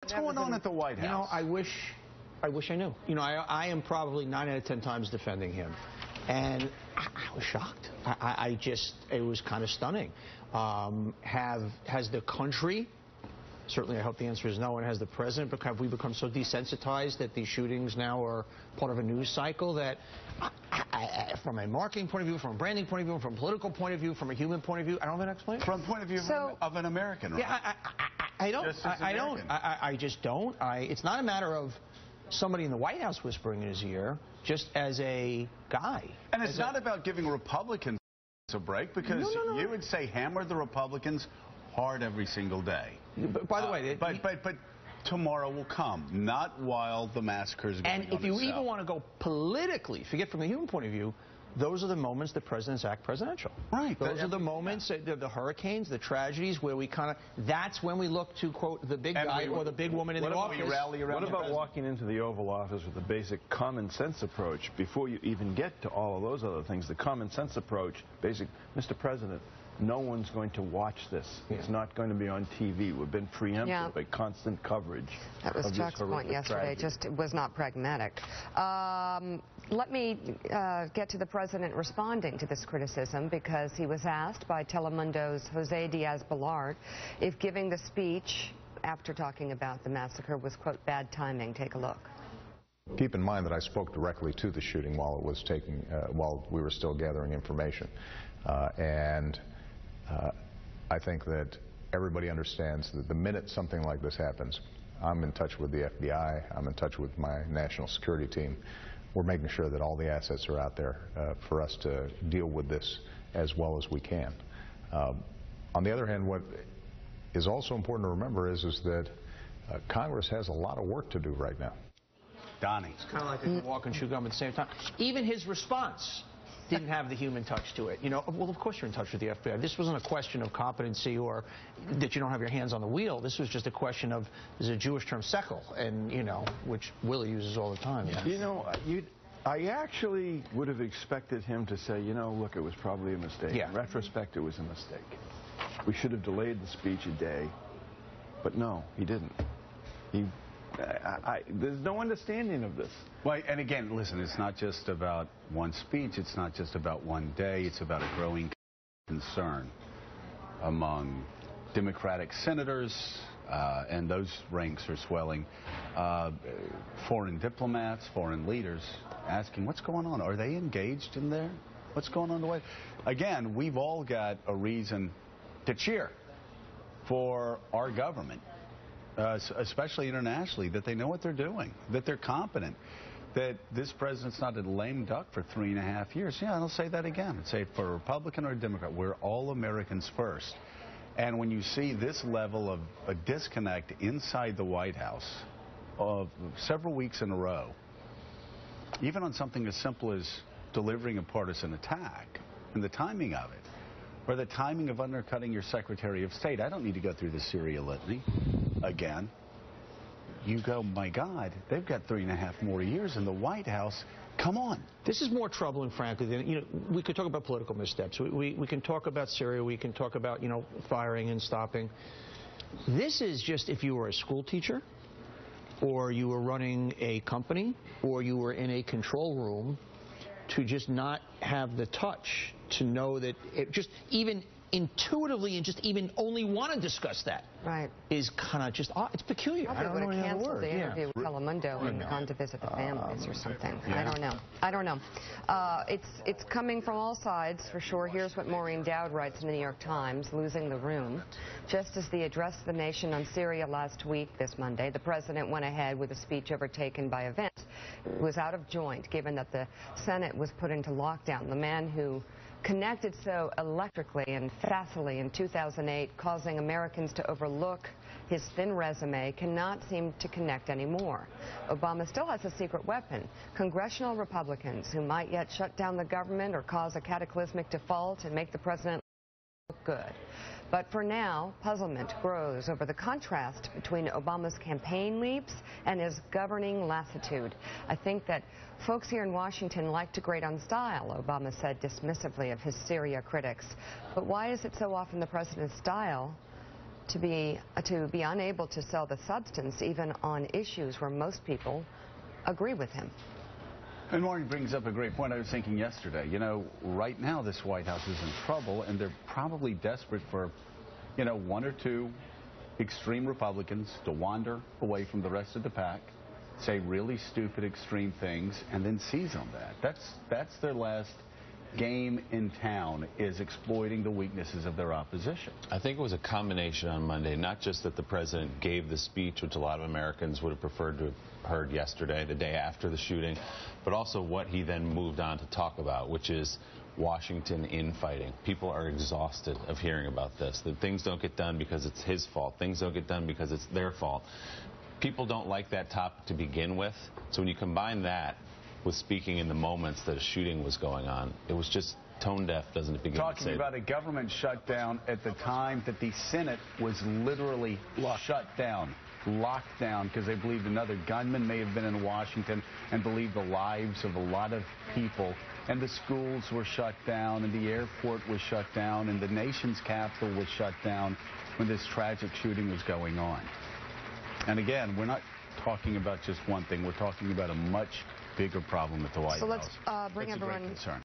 What's going on at the White House? You know, I wish I knew. You know, I am probably 9 out of 10 times defending him. And I was shocked. It was kind of stunning. Has the country, certainly I hope the answer is no, and has the president, have we become so desensitized that these shootings now are part of a news cycle that, from a marketing point of view, from a branding point of view, from a political point of view, from a human point of view, I don't have an explanation. From the point of view of an American, right? Yeah, I don't. I just don't. It's not a matter of somebody in the White House whispering in his ear, just as a guy. And it's not about giving Republicans a break, because you would say hammer the Republicans hard every single day. By the way, but tomorrow will come, not while the massacre is going on. And if you even want to go politically, forget from the human point of view, those are the moments that presidents act presidential. Right. Those are the moments, the hurricanes, the tragedies, where we kind of, that's when we look to, quote, the big guy or the big woman in the office. What about walking into the Oval Office with a basic common sense approach before you even get to all of those other things? The common sense approach, basic, Mr. President, no one's going to watch this. It's not going to be on TV. We've been preempted by constant coverage. That was Chuck's point yesterday. Just was not pragmatic. Let me get to the president responding to this criticism, because he was asked by Telemundo's Jose Diaz-Balart if giving the speech after talking about the massacre was, quote, bad timing. Take a look. Keep in mind that I spoke directly to the shooting while it was while we were still gathering information, I think that everybody understands that the minute something like this happens, I'm in touch with the FBI, I'm in touch with my national security team. We're making sure that all the assets are out there for us to deal with this as well as we can. On the other hand, what is also important to remember is that Congress has a lot of work to do right now. Donnie. It's kind of like they can walk and chew gum at the same time. Even his response didn't have the human touch to it. You know, well, of course you're in touch with the FBI. This wasn't a question of competency or that you don't have your hands on the wheel. This was just a question of, there's a Jewish term, sekel, and, you know, which Willie uses all the time. Yeah. You know, I actually would have expected him to say, you know, look, it was probably a mistake. Yeah. In retrospect, it was a mistake. We should have delayed the speech a day. But no, he didn't. There's no understanding of this. Well, and again, listen, it's not just about one speech. It's not just about one day. It's about a growing concern among Democratic senators, and those ranks are swelling. Foreign diplomats, foreign leaders asking, what's going on? Are they engaged in there? What's going on in the way? Again, we've all got a reason to cheer for our government. Especially internationally, that they know what they're doing, that they're competent, that this president's not a lame duck for 3.5 years. Yeah, I'll say that again. I'd say for a Republican or a Democrat, we're all Americans first. And when you see this level of a disconnect inside the White House of several weeks in a row, even on something as simple as delivering a partisan attack and the timing of it, or the timing of undercutting your Secretary of State. I don't need to go through the Syria litany again. You go, my God, they've got 3.5 more years in the White House. Come on. This is more troubling, frankly, than, you know, we could talk about political missteps. We can talk about Syria. We can talk about, you know, firing and stopping. This is just if you were a school teacher, or you were running a company, or you were in a control room, to just not have the touch to know that it just even intuitively and just even only want to discuss that is kind of just it's peculiar. I don't know any other word. The interview with Telemundo and gone to visit the families or something. I don't know. I don't know. It's coming from all sides for sure. Here's what Maureen Dowd writes in the New York Times: losing the room. Just as the address to the nation on Syria last week, this Monday, the president went ahead with a speech overtaken by events. It was out of joint, given that the Senate was put into lockdown. The man who connected so electrically and facilely in 2008, causing Americans to overlook his thin resume, cannot seem to connect anymore. Obama still has a secret weapon: congressional Republicans who might yet shut down the government or cause a cataclysmic default and make the president look good. But for now, puzzlement grows over the contrast between Obama's campaign leaps and his governing lassitude. I think that folks here in Washington like to grade on style, Obama said dismissively of his Syria critics. But why is it so often the president's style to be unable to sell the substance even on issues where most people agree with him. And Maureen brings up a great point. I was thinking yesterday, you know, right now this White House is in trouble, and they're probably desperate for, you know, one or two extreme Republicans to wander away from the rest of the pack, say really stupid, extreme things, and then seize on that. That's their last game in town, is exploiting the weaknesses of their opposition. I think it was a combination on Monday, not just that the president gave the speech, which a lot of Americans would have preferred to have heard yesterday, the day after the shooting, but also what he then moved on to talk about, which is Washington infighting. People are exhausted of hearing about this, that things don't get done because it's his fault, things don't get done because it's their fault. People don't like that topic to begin with, so when you combine that with speaking in the moments that a shooting was going on, it was just tone deaf, doesn't it begin to say Talking about a government shutdown at the time that the Senate was literally shut down, locked down, because they believed another gunman may have been in Washington and believed the lives of a lot of people. And the schools were shut down, and the airport was shut down, and the nation's capital was shut down when this tragic shooting was going on. And again, we're not talking about just one thing. We're talking about a much bigger problem at the White House. So let's bring everyone